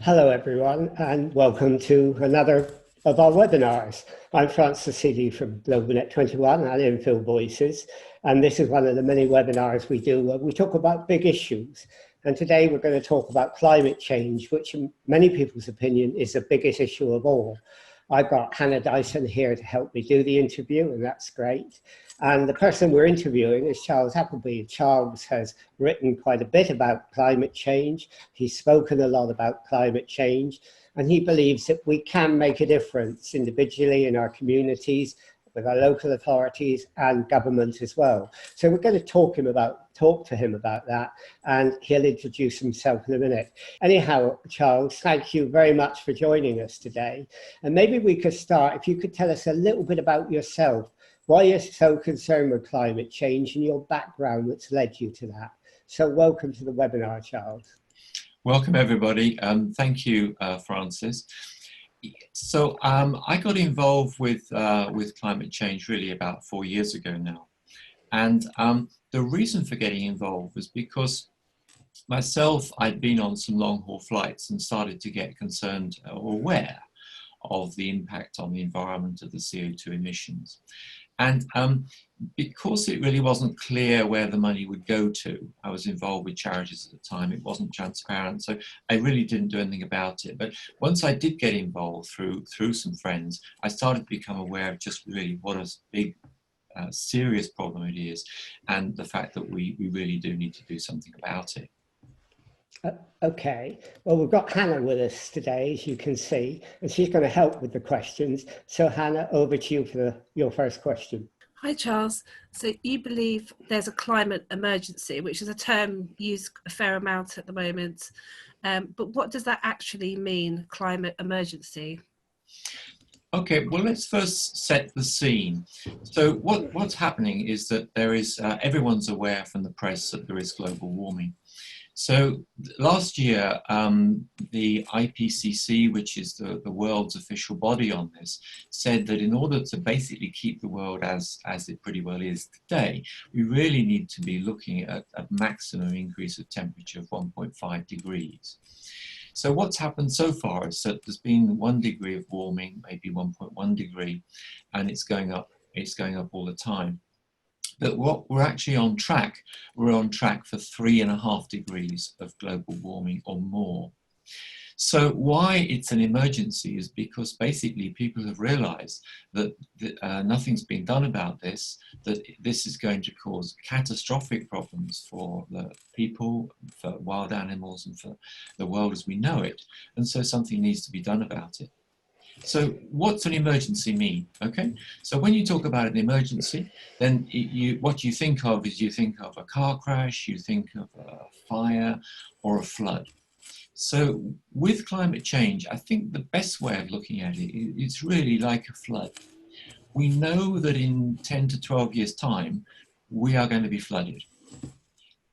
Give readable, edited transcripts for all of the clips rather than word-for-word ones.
Hello, everyone, and welcome to another of our webinars. I'm Francis Seeley from GlobalNet 21 and Infill Voices, and this is one of the many webinars we do where we talk about big issues. And today we're going to talk about climate change, which in many people's opinion is the biggest issue of all. I've got Hannah Dyson here to help me do the interview, and that's great. And the person we're interviewing is Charles Appleby. Charles has written quite a bit about climate change. He's spoken a lot about climate change, and he believes that we can make a difference individually in our communities, with our local authorities and government as well. So we're going to talk to him about that, and he'll introduce himself in a minute. Anyhow, Charles, thank you very much for joining us today. And maybe we could start, if you could tell us a little bit about yourself, why you're so concerned with climate change and your background that's led you to that. So welcome to the webinar, Charles. Welcome, everybody. Thank you, Francis. So I got involved with climate change really about 4 years ago now. And the reason for getting involved was because myself, I'd been on some long haul flights and started to get concerned or aware of the impact on the environment of the CO2 emissions. And because it really wasn't clear where the money would go to, I was involved with charities at the time, it wasn't transparent, so I really didn't do anything about it. But once I did get involved through some friends, I started to become aware of just really what a big, serious problem it is, and the fact that we really do need to do something about it. Okay, well, we've got Hannah with us today, as you can see, and she's going to help with the questions. So Hannah, over to you for your first question. Hi, Charles. So you believe there's a climate emergency, which is a term used a fair amount at the moment. But what does that actually mean, climate emergency? Okay, well, let's first set the scene. So what's happening is that there is, everyone's aware from the press that there is global warming. So last year, the IPCC, which is the world's official body on this, said that in order to basically keep the world as it pretty well is today, we really need to be looking at a maximum increase of temperature of 1.5 degrees. So what's happened so far is that there's been 1 degree of warming, maybe 1.1 degree, and it's going up all the time. But what we're actually on track, we're on track for 3.5 degrees of global warming or more. So why it's an emergency is because basically people have realized that nothing's been done about this, that this is going to cause catastrophic problems for the people, for wild animals, and for the world as we know it. And so something needs to be done about it. So what's an emergency mean? Okay, so when you talk about an emergency, then what you think of is you think of a car crash, you think of a fire or a flood. So with climate change, I think the best way of looking at it is really like a flood. We know that in 10 to 12 years' time, we are going to be flooded.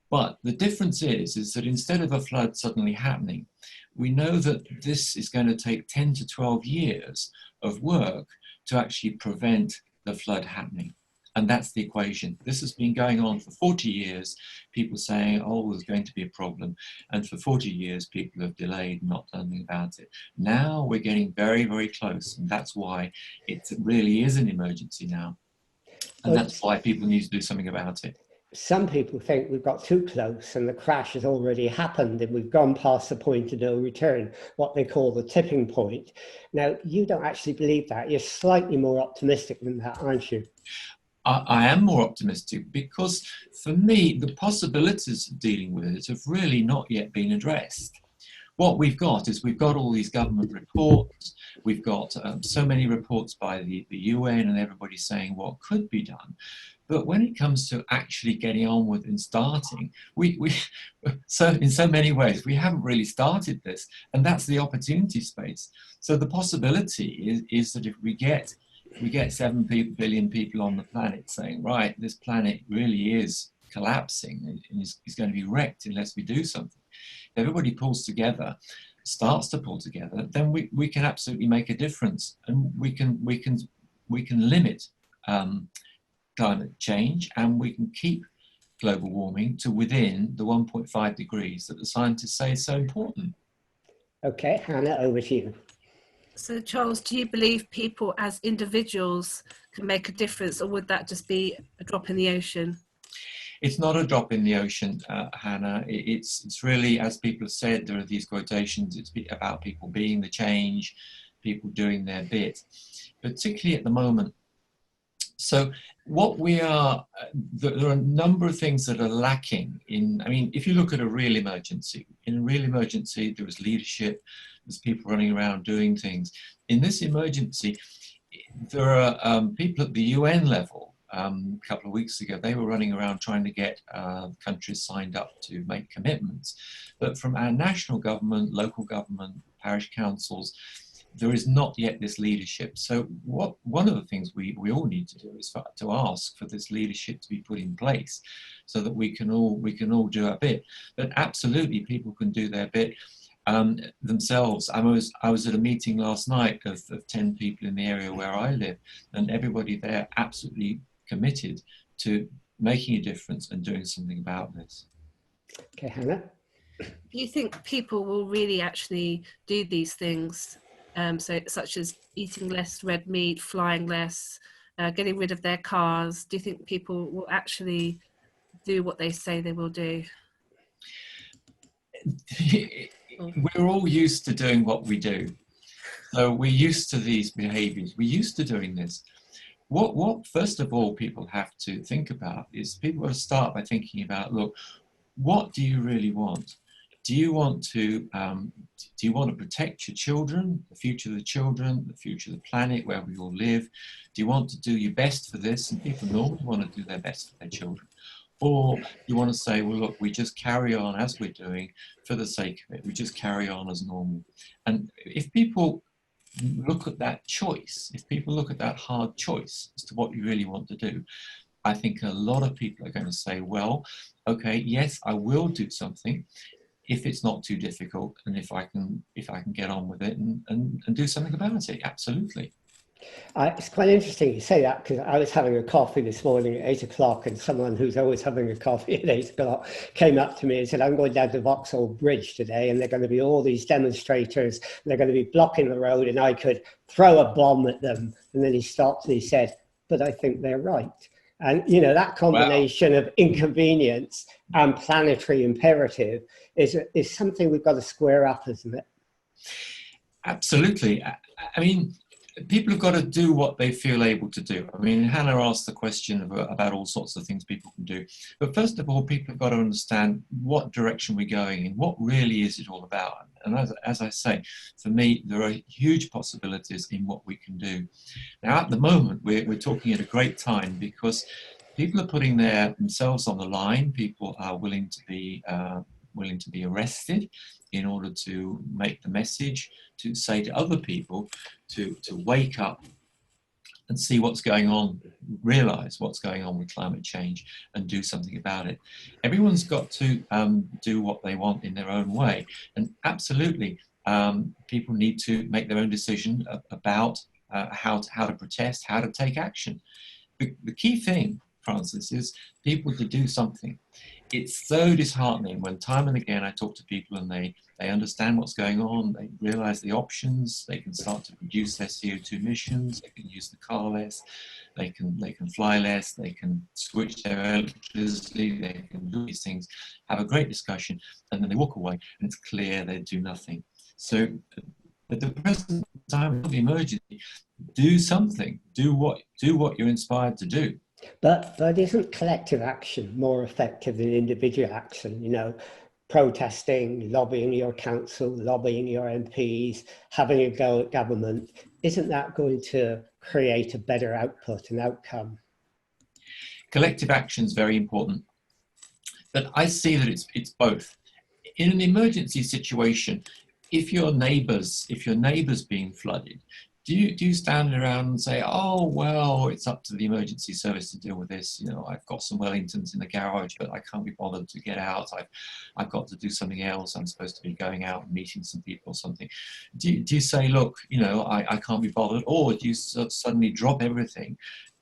But the difference is that instead of a flood suddenly happening, we know that this is going to take 10 to 12 years of work to actually prevent the flood happening. And that's the equation. This has been going on for 40 years, people saying, oh, there's going to be a problem. And for 40 years, people have delayed, not done anything about it. Now we're getting very, very close. And that's why it really is an emergency now. And that's why people need to do something about it. Some people think we've got too close and the crash has already happened and we've gone past the point of no return, what they call the tipping point. Now, you don't actually believe that. You're slightly more optimistic than that, aren't you? I am more optimistic because for me, the possibilities of dealing with it have really not yet been addressed. What we've got is we've got all these government reports, we've got so many reports by the UN and everybody saying what could be done. But when it comes to actually getting on with and starting, so in so many ways, we haven't really started this, and that's the opportunity space. So the possibility is that if we get 7 billion people on the planet saying, right, this planet really is collapsing and is going to be wrecked unless we do something. If everybody pulls together, starts to pull together, then we can absolutely make a difference, and we can limit climate change, and we can keep global warming to within the 1.5 degrees that the scientists say is so important. Okay, Hannah, over to you. So, Charles, do you believe people as individuals can make a difference, or would that just be a drop in the ocean? It's not a drop in the ocean, Hannah. It's really, as people have said, there are these quotations, it's about people being the change, people doing their bit, particularly at the moment. So what we are, there are a number of things that are lacking in, I mean, if you look at a real emergency, in a real emergency, there was leadership, there's people running around doing things. In this emergency, there are people at the UN level. A couple of weeks ago, they were running around trying to get countries signed up to make commitments. But from our national government, local government, parish councils, there is not yet this leadership. So one of the things we all need to do is to ask for this leadership to be put in place so that we can all do our bit. But absolutely, people can do their bit themselves. I was at a meeting last night of 10 people in the area where I live, and everybody there absolutely committed to making a difference and doing something about this. Okay, Hannah. Do you think people will really actually do these things, such as eating less red meat, flying less, getting rid of their cars? Do you think people will actually do what they say they will do? We're all used to doing what we do. So we're used to these behaviors. We're used to doing this. What first of all people have to think about is people will start by thinking about, look, what do you really want? Do you want to protect your children, the future of the children, the future of the planet where we all live? Do you want to do your best for this? And people normally want to do their best for their children. Or you want to say, well, look, we just carry on as we're doing for the sake of it. We just carry on as normal. And if people look at that choice, if people look at that hard choice as to what you really want to do, I think a lot of people are going to say, well, okay, yes, I will do something if it's not too difficult and if I can get on with it and do something about it. Absolutely. It's quite interesting you say that, because I was having a coffee this morning at 8 o'clock, and someone who's always having a coffee at 8 o'clock came up to me and said, I'm going down to Vauxhall Bridge today, and there are going to be all these demonstrators, and they're going to be blocking the road, and I could throw a bomb at them. And then he stopped and he said, but I think they're right. And, you know, that combination of inconvenience and planetary imperative is something we've got to square up, isn't it? Absolutely. I mean, people have got to do what they feel able to do. I mean, Hannah asked the question about all sorts of things people can do. But first of all, people have got to understand what direction we're going in, what really is it all about. And as I say, for me, there are huge possibilities in what we can do. Now, at the moment, we're talking at a great time because people are putting themselves on the line. People are willing to be arrested in order to make the message, to say to other people to wake up and see what's going on, realize what's going on with climate change and do something about it. Everyone's got to do what they want in their own way. And absolutely, people need to make their own decision about how to protest, how to take action. The key thing, Francis, is people to do something. It's so disheartening when time and again I talk to people and they understand what's going on, they realize the options, they can start to reduce their CO2 emissions, they can use the car less, they can fly less, they can switch their electricity, they can do these things, have a great discussion, and then they walk away and it's clear they do nothing. So at the present time of the emergency, do something, do what you're inspired to do. But isn't collective action more effective than individual action? You know, protesting, lobbying your council, lobbying your MPs, having a go at government, isn't that going to create a better output and outcome? Collective action is very important, but I see that it's both. In an emergency situation, if your neighbour's being flooded, do you stand around and say, oh, well, it's up to the emergency service to deal with this. You know, I've got some Wellingtons in the garage, but I can't be bothered to get out. I've got to do something else. I'm supposed to be going out and meeting some people or something. Do you say, look, you know, I can't be bothered? Or do you suddenly drop everything,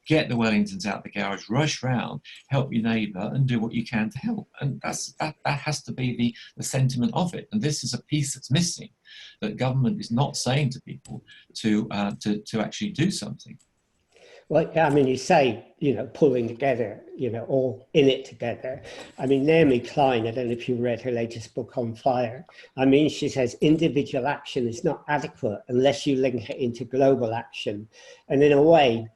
get the Wellingtons out the garage, rush round, help your neighbour and do what you can to help? And that has to be the sentiment of it. And this is a piece that's missing. that government is not saying to people to actually do something. Well, I mean, you say, pulling together, all in it together. I mean, Naomi Klein, I don't know if you read her latest book on fire. I mean, she says individual action is not adequate unless you link it into global action. And in a way,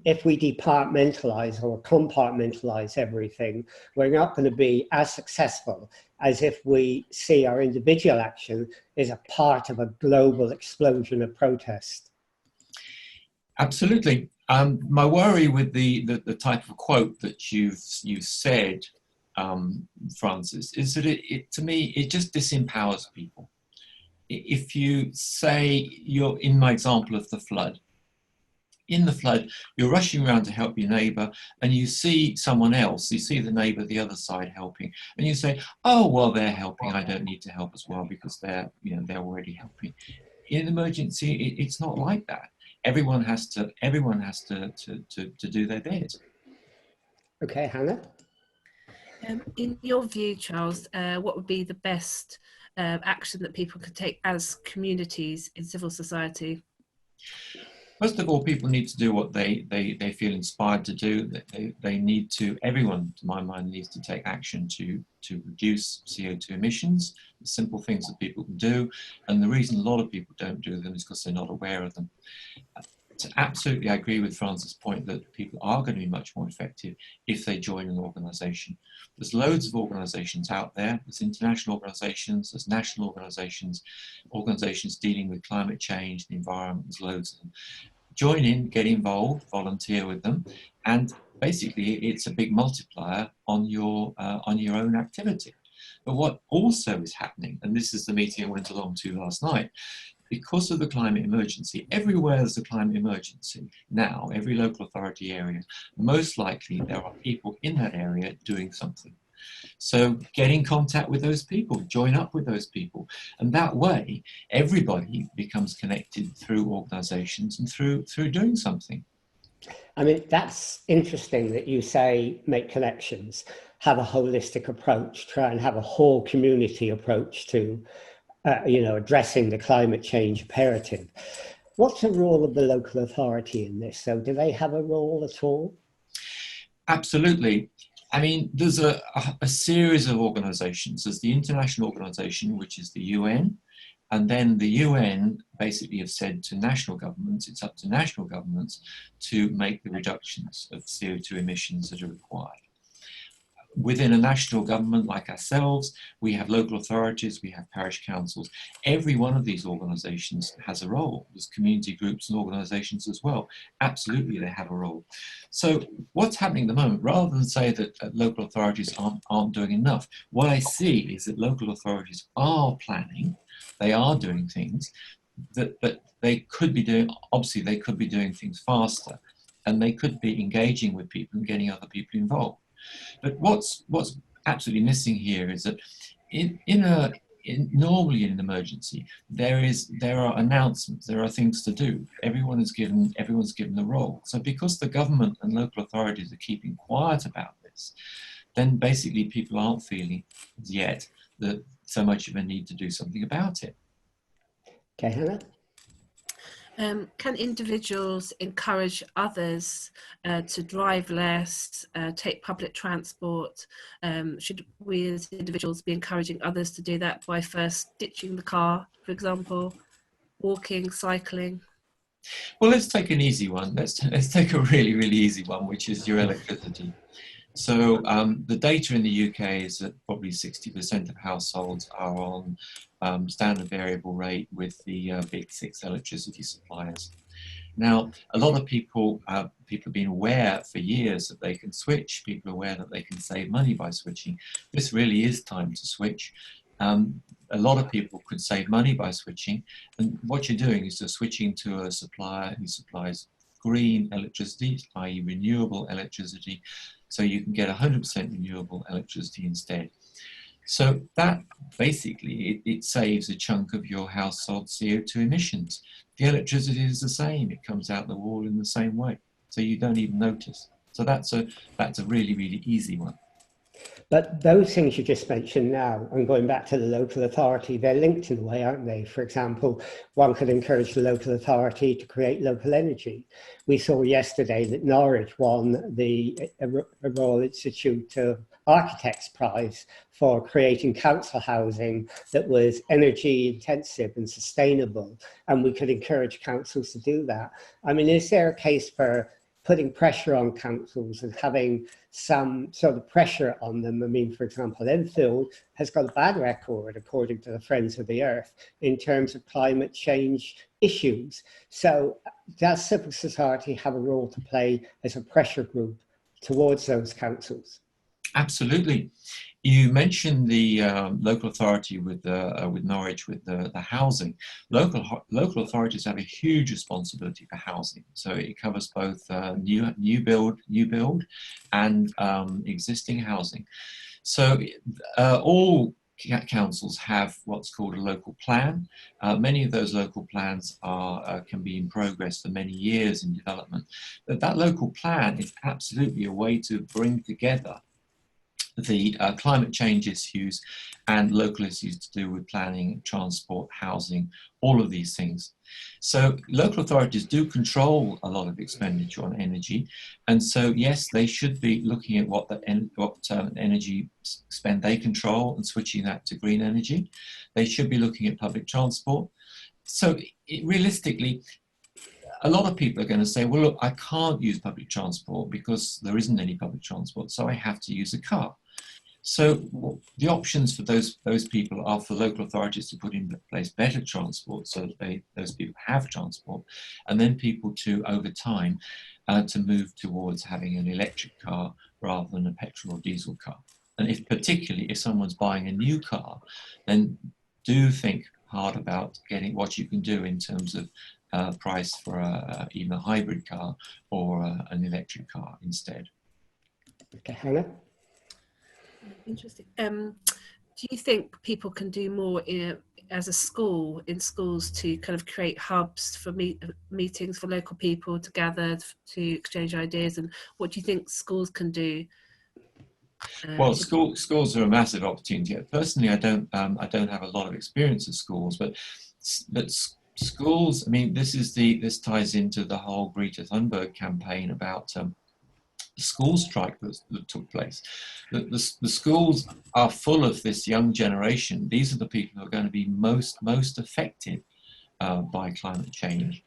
if we departmentalize or compartmentalize everything, we're not going to be as successful as if we see our individual action as a part of a global explosion of protest. Absolutely. My worry with the type of quote that you've said, Francis, is that it to me, it just disempowers people. If you say, you're in my example of the flood, in the flood, you're rushing around to help your neighbour, and you see someone else, you see the neighbour the other side helping, and you say, oh, well, they're helping, I don't need to help as well because they're already helping. In emergency, it's not like that. Everyone has to do their bit. Okay, Hannah? In your view, Charles, what would be the best action that people could take as communities in civil society? First of all, people need to do what they feel inspired to do. They need to, everyone, to my mind, needs to take action to reduce CO2 emissions, the simple things that people can do. And the reason a lot of people don't do them is because they're not aware of them. Absolutely, I agree with Francis' point that people are going to be much more effective if they join an organisation. There's loads of organisations out there. There's international organisations, there's national organisations, organisations dealing with climate change, the environment, there's loads of them. Join in, get involved, volunteer with them, and basically it's a big multiplier on your own activity. But what also is happening, and this is the meeting I went along to last night, because of the climate emergency, everywhere there's a climate emergency now, every local authority area, most likely there are people in that area doing something. So get in contact with those people, join up with those people. And that way, everybody becomes connected through organizations and through doing something. I mean, that's interesting that you say make connections, have a holistic approach, try and have a whole community approach to addressing the climate change imperative. What's the role of the local authority in this? So do they have a role at all? Absolutely. I mean, there's a series of organizations. There's the international organization, which is the UN, and then the UN basically have said to national governments, it's up to national governments to make the reductions of CO2 emissions that are required. Within a national government like ourselves, we have local authorities, we have parish councils. Every one of these organisations has a role. There's community groups and organisations as well. Absolutely, they have a role. So what's happening at the moment, rather than say that local authorities aren't doing enough, what I see is that local authorities are planning, they are doing things, but they could be doing, obviously they could be doing things faster, and they could be engaging with people and getting other people involved. But what's absolutely missing here is that normally in an emergency, there are announcements, there are things to do. Everyone's given a role. So because the government and local authorities are keeping quiet about this, then basically people aren't feeling yet that so much of a need to do something about it. Okay, Hannah? Can individuals encourage others to drive less, take public transport? Should we as individuals be encouraging others to do that by first ditching the car, for example, walking, cycling? Well, let's take an easy one. Let's take a really, really easy one, which is your electricity. So the data in the UK is that probably 60% of households are on standard variable rate with the big six electricity suppliers. Now, a lot of people have been aware for years that they can switch. People are aware that they can save money by switching. This really is time to switch. A lot of people could save money by switching. And what you're doing is you're switching to a supplier who supplies green electricity, i.e. renewable electricity, so you can get 100% renewable electricity instead. So that basically, it saves a chunk of your household CO2 emissions. The electricity is the same, it comes out the wall in the same way, so you don't even notice. So that's a really, really easy one. But those things you just mentioned now, and going back to the local authority, they're linked in a way, aren't they? For example, one could encourage the local authority to create local energy. We saw yesterday that Norwich won the Royal Institute of Architects Prize for creating council housing that was energy intensive and sustainable. And we could encourage councils to do that. I mean, is there a case for putting pressure on councils and having some sort of pressure on them? I mean, for example, Enfield has got a bad record, according to the Friends of the Earth, in terms of climate change issues. So does civil society have a role to play as a pressure group towards those councils? Absolutely. You mentioned the local authority with Norwich with the housing. Local authorities have a huge responsibility for housing. So it covers both new build and existing housing. So all councils have what's called a local plan. Many of those local plans can be in progress for many years in development. But that local plan is absolutely a way to bring together the climate change issues and local issues to do with planning, transport, housing, all of these things. So local authorities do control a lot of expenditure on energy, and so yes, they should be looking at what energy spend they control and switching that to green energy. They should be looking at public transport. So realistically, a lot of people are going to say, well, look, I can't use public transport because there isn't any public transport, so I have to use a car. So the options for those people are for local authorities to put in place better transport so that those people have transport, and then people to, over time, to move towards having an electric car rather than a petrol or diesel car. And particularly if someone's buying a new car, then do think hard about getting what you can do in terms of price for even a hybrid car or an electric car instead. Okay, Hannah? Interesting. Do you think people can do more as a school, in schools, to kind of create hubs for meetings for local people to gather, to exchange ideas? And what do you think schools can do? Well, schools are a massive opportunity. Personally, I don't have a lot of experience at schools, but schools. I mean, this ties into the whole Greta Thunberg campaign about the school strike that took place. The schools are full of this young generation. These are the people who are going to be most affected by climate change.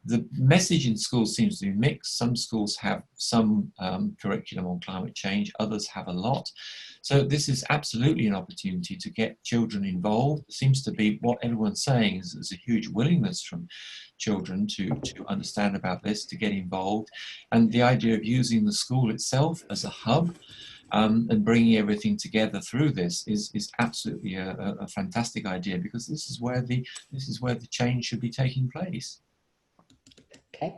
The message in schools seems to be mixed. Some schools have some curriculum on climate change, others have a lot. So this is absolutely an opportunity to get children involved. It seems to be what everyone's saying is a huge willingness from children to understand about this, to get involved. And the idea of using the school itself as a hub and bringing everything together through this is absolutely a fantastic idea, because this is where the change should be taking place. Okay.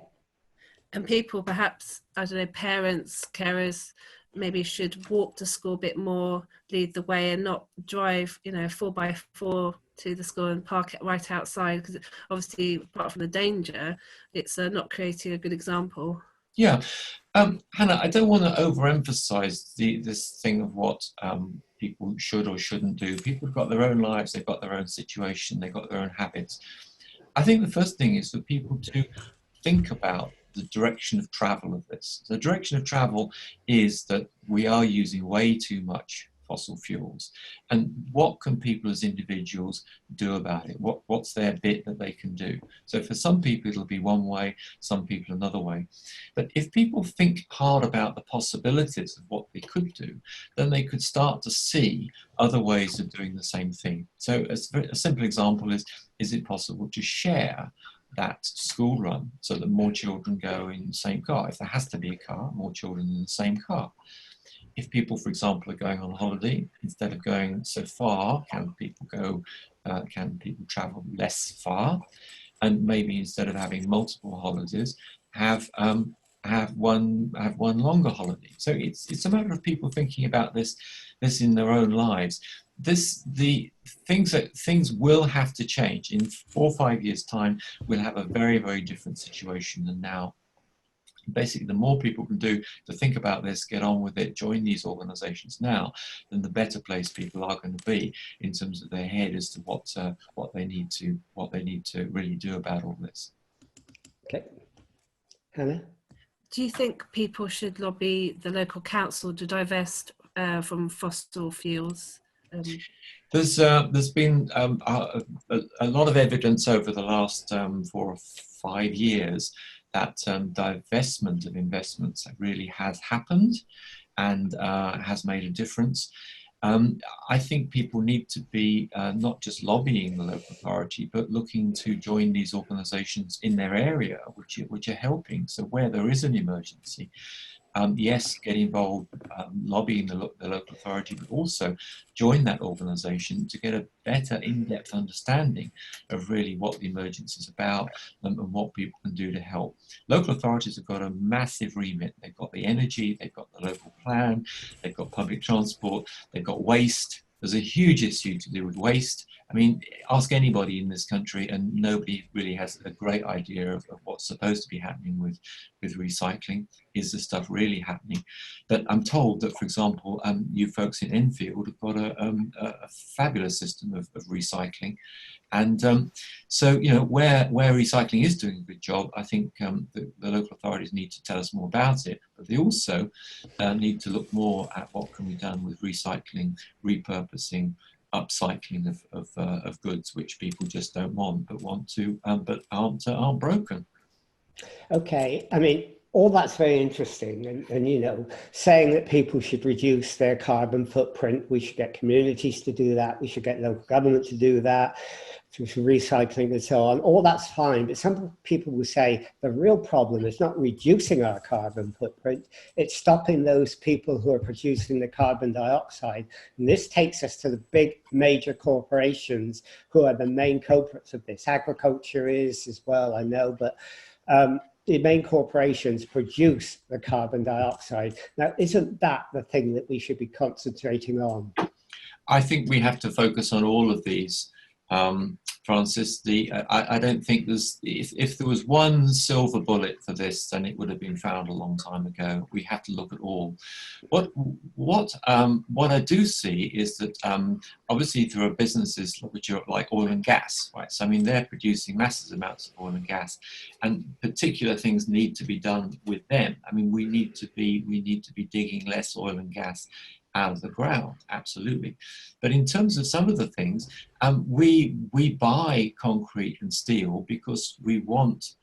And people, perhaps, I don't know, parents, carers, maybe should walk to school a bit more, lead the way, and not drive, 4x4 to the school and park it right outside, because obviously, apart from the danger, it's not creating a good example. Yeah, Hannah, I don't want to overemphasize this thing of what people should or shouldn't do. People have got their own lives, they've got their own situation, they've got their own habits. I think the first thing is for people to think about the direction of travel of this. The direction of travel is that we are using way too much fossil fuels. And what can people as individuals do about it? What's their bit that they can do? So for some people, it'll be one way, some people another way. But if people think hard about the possibilities of what they could do, then they could start to see other ways of doing the same thing. So a simple example is it possible to share that school run so that more children go in the same car? If there has to be a car, more children in the same car. If people, for example, are going on holiday, instead of going so far, can people travel less far? And maybe instead of having multiple holidays, have one longer holiday. So it's a matter of people thinking about this in their own lives. Things will have to change. In 4 or 5 years' time, we'll have a very, very different situation than now. basically, the more people can do to think about this, get on with it, join these organisations now, then the better place people are going to be in terms of their head as to what they need to really do about all this. Okay, Hannah. Do you think people should lobby the local council to divest from fossil fuels? There's been a lot of evidence over the last 4 or 5 years that divestment of investments really has happened and has made a difference. I think people need to be not just lobbying the local authority, but looking to join these organisations in their area, which are helping. So where there is an emergency, yes, get involved, lobbying the local authority, but also join that organisation to get a better in-depth understanding of really what the emergency is about and what people can do to help. Local authorities have got a massive remit. They've got the energy, they've got the local plan, they've got public transport, they've got waste. There's a huge issue to do with waste. I mean, ask anybody in this country and nobody really has a great idea of what's supposed to be happening with recycling. Is the stuff really happening? But I'm told that, for example, you folks in Enfield have got a fabulous system of recycling. And so, you know, where recycling is doing a good job, I think the local authorities need to tell us more about it, but they also need to look more at what can be done with recycling, repurposing, upcycling of goods which people just don't want, but want to, but aren't broken. Okay, I mean, all that's very interesting, and you know, saying that people should reduce their carbon footprint, we should get communities to do that, we should get local government to do that, through recycling and so on, all that's fine, but some people will say the real problem is not reducing our carbon footprint, it's stopping those people who are producing the carbon dioxide. And this takes us to the big major corporations who are the main culprits of this. Agriculture is as well, I know, but the main corporations produce the carbon dioxide. Now, isn't that the thing that we should be concentrating on? I think we have to focus on all of these. Francis, I don't think if there was one silver bullet for this, then it would have been found a long time ago. We have to look at all. What I do see is that obviously there are businesses which are like oil and gas, right? So I mean they're producing massive amounts of oil and gas, and particular things need to be done with them. I mean we need to be digging less oil and gas out of the ground, absolutely. But in terms of some of the things, we buy concrete and steel because we want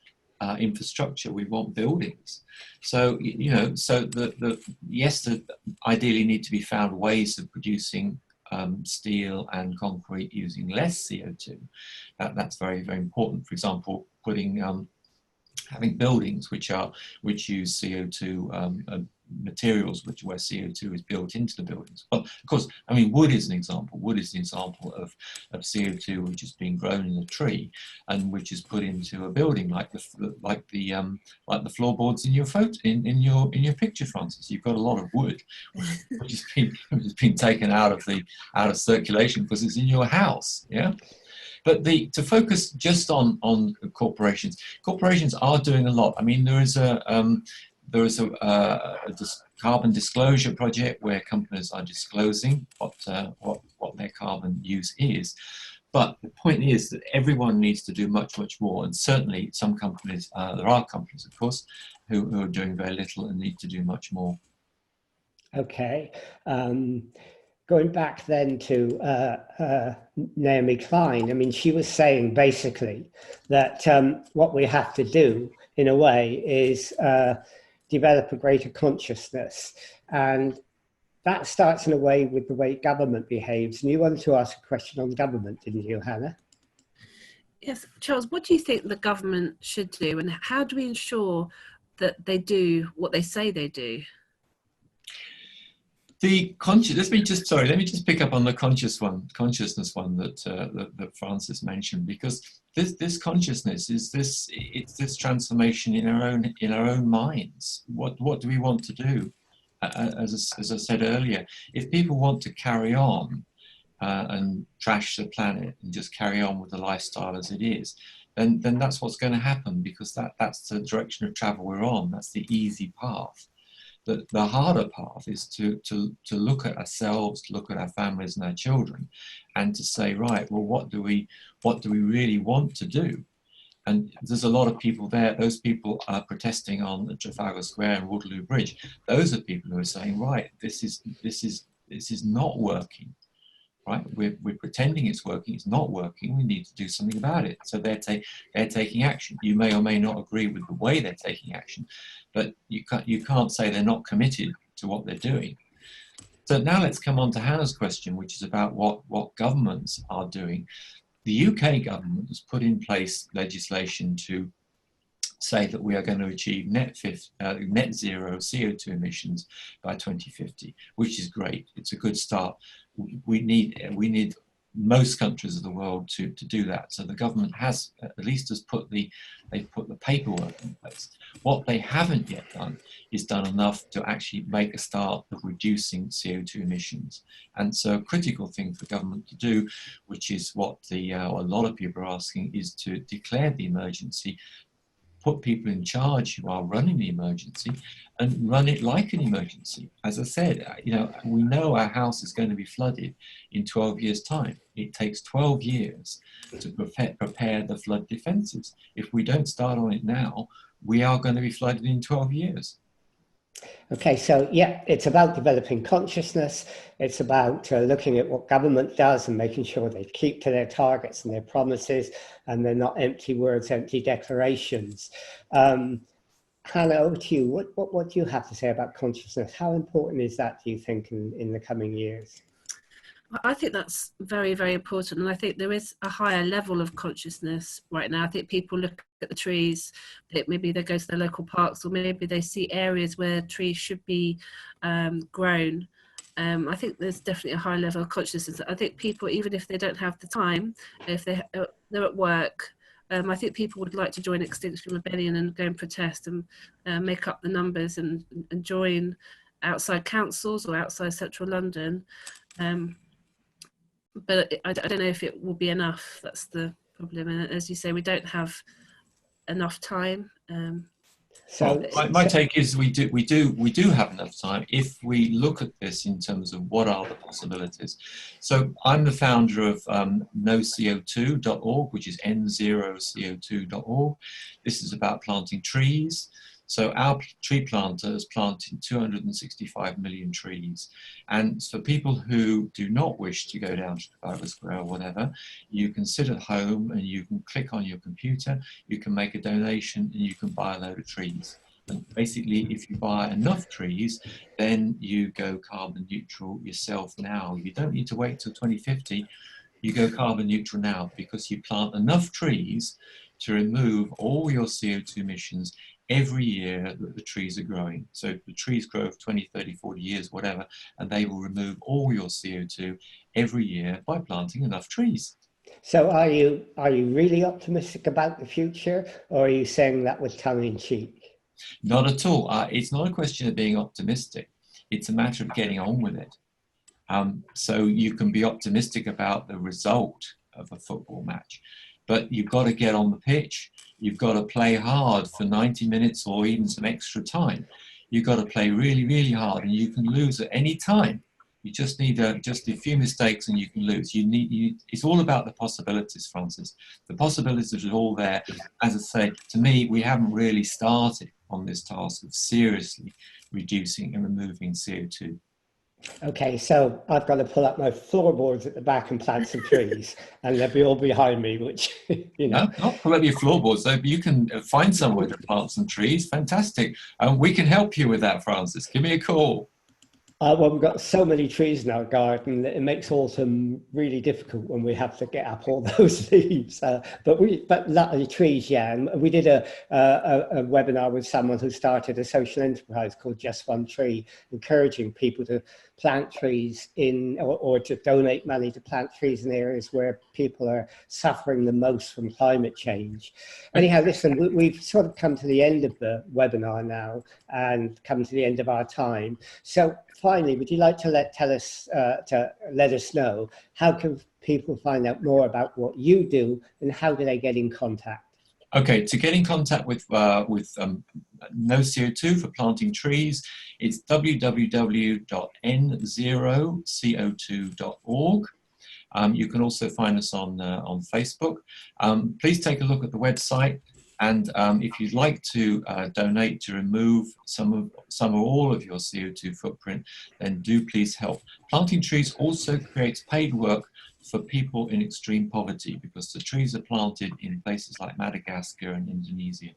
infrastructure, we want buildings. So you know, so yes, there ideally need to be found ways of producing steel and concrete using less CO2. That's very, very important. For example, having buildings which use CO2 materials where CO2 is built into the buildings. Well, of course, I mean, wood is an example. Wood is an example of CO2 which is being grown in a tree and which is put into a building, like the floorboards in your picture, Francis. You've got a lot of wood which has been taken out of circulation because it's in your house. Yeah. But to focus just on corporations are doing a lot. I mean, there is a carbon disclosure project where companies are disclosing what their carbon use is. But the point is that everyone needs to do much, much more. And certainly some companies, there are companies, of course, who are doing very little and need to do much more. Okay. Going back then to Naomi Klein, I mean, she was saying basically that what we have to do, in a way, is develop a greater consciousness. And that starts in a way with the way government behaves. And you wanted to ask a question on government, didn't you, Hannah? Yes, Charles, what do you think the government should do, and how do we ensure that they do what they say they do? Let me just pick up on the consciousness one that Francis mentioned, because this consciousness is this transformation in our own minds. What do we want to do? As I said earlier, if people want to carry on and trash the planet and just carry on with the lifestyle as it is, then that's what's going to happen, because that's the direction of travel we're on. That's the easy path. The harder path is to look at ourselves, to look at our families and our children, and to say, right, well, what do we really want to do? And there's a lot of people there. Those people are protesting on Trafalgar Square and Waterloo Bridge. Those are people who are saying, right, this is not working. Right, we're pretending it's working. It's not working. We need to do something about it. So they're taking action. You may or may not agree with the way they're taking action, but you can't say they're not committed to what they're doing. So now let's come on to Hannah's question, which is about what governments are doing. The UK government has put in place legislation to say that we are going to achieve net zero CO2 emissions by 2050, which is great. It's a good start. We need most countries of the world to do that. So the government has put the paperwork in place. What they haven't yet done is done enough to actually make a start of reducing CO2 emissions. And so a critical thing for government to do, which is what a lot of people are asking, is to declare the emergency, put people in charge who are running the emergency, and run it like an emergency. As I said, we know our house is going to be flooded in 12 years' time. It takes 12 years to prepare the flood defences. If we don't start on it now, we are going to be flooded in 12 years. Okay, so yeah, it's about developing consciousness. It's about looking at what government does and making sure they keep to their targets and their promises, and they're not empty words, empty declarations. Hannah, over to you. What do you have to say about consciousness? How important is that, do you think, in the coming years? I think that's very, very important. And I think there is a higher level of consciousness right now. I think people look at the trees, maybe they go to their local parks, or maybe they see areas where trees should be grown. I think there's definitely a high level of consciousness. I think people, even if they don't have the time, if they're at work, I think people would like to join Extinction Rebellion and go and protest and make up the numbers and join outside councils or outside central London. But I don't know if it will be enough. That's the problem. And as you say, we don't have enough time. My take is we do have enough time if we look at this in terms of what are the possibilities. So I'm the founder of noco2.org, which is n0co2.org. This is about planting trees. So our tree planter has planted 265 million trees. And for people who do not wish to go down to Trafalgar Square or whatever, you can sit at home and you can click on your computer, you can make a donation, and you can buy a load of trees. And basically, if you buy enough trees, then you go carbon neutral yourself now. You don't need to wait till 2050. You go carbon neutral now, because you plant enough trees to remove all your CO2 emissions every year that the trees are growing. So the trees grow for 20, 30, 40 years, whatever, and they will remove all your CO2 every year by planting enough trees. So are you really optimistic about the future, or are you saying that with tongue in cheek? Not at all. It's not a question of being optimistic. It's a matter of getting on with it. So you can be optimistic about the result of a football match, but you've got to get on the pitch. You've got to play hard for 90 minutes or even some extra time. You've got to play really, really hard, and you can lose at any time. You just need just a few mistakes and you can lose. It's all about the possibilities, Francis. The possibilities are all there. As I say, to me, we haven't really started on this task of seriously reducing and removing CO2. Okay, so I've got to pull up my floorboards at the back and plant some trees, and they'll be all behind me, which, you know. No, not pull up your floorboards, though. You can find somewhere to plant some trees. Fantastic. We can help you with that, Francis. Give me a call. Well, we've got so many trees in our garden that it makes autumn really difficult when we have to get up all those leaves. But luckily trees, yeah. And we did a webinar with someone who started a social enterprise called Just One Tree, encouraging people to plant trees or to donate money to plant trees in areas where people are suffering the most from climate change. Anyhow, listen, we've sort of come to the end of the webinar now and come to the end of our time. So finally, would you like to let us know how can people find out more about what you do, and how do they get in contact? Okay, to get in contact with No CO2 for planting trees, it's www.n0co2.org. You can also find us on Facebook. Please take a look at the website, and if you'd like to donate to remove some or all of your CO2 footprint, then do please help. Planting trees also creates paid work for people in extreme poverty, because the trees are planted in places like Madagascar and Indonesia.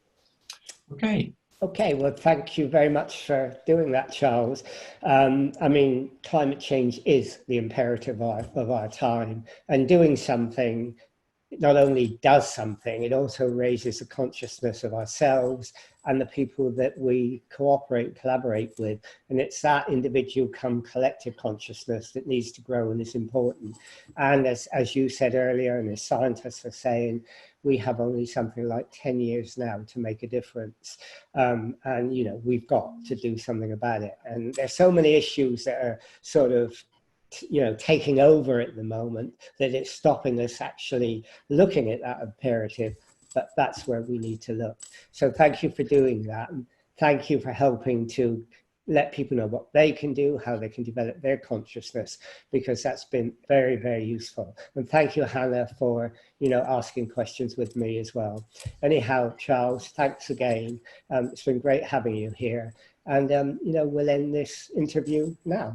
Okay. Okay, well, thank you very much for doing that, Charles. I mean, climate change is the imperative of our time, and doing something not only does something, it also raises the consciousness of ourselves and the people that we cooperate, collaborate with. And it's that individual come collective consciousness that needs to grow and is important. And as you said earlier, and as scientists are saying, we have only something like 10 years now to make a difference. And, you know, we've got to do something about it. And there's so many issues that are sort of, you know, taking over at the moment that it's stopping us actually looking at that imperative, but that's where we need to look. So thank you for doing that. And thank you for helping to let people know what they can do, how they can develop their consciousness, because that's been very, very useful. And thank you, Hannah, for, you know, asking questions with me as well. Anyhow, Charles, thanks again. It's been great having you here. And, you know, we'll end this interview now.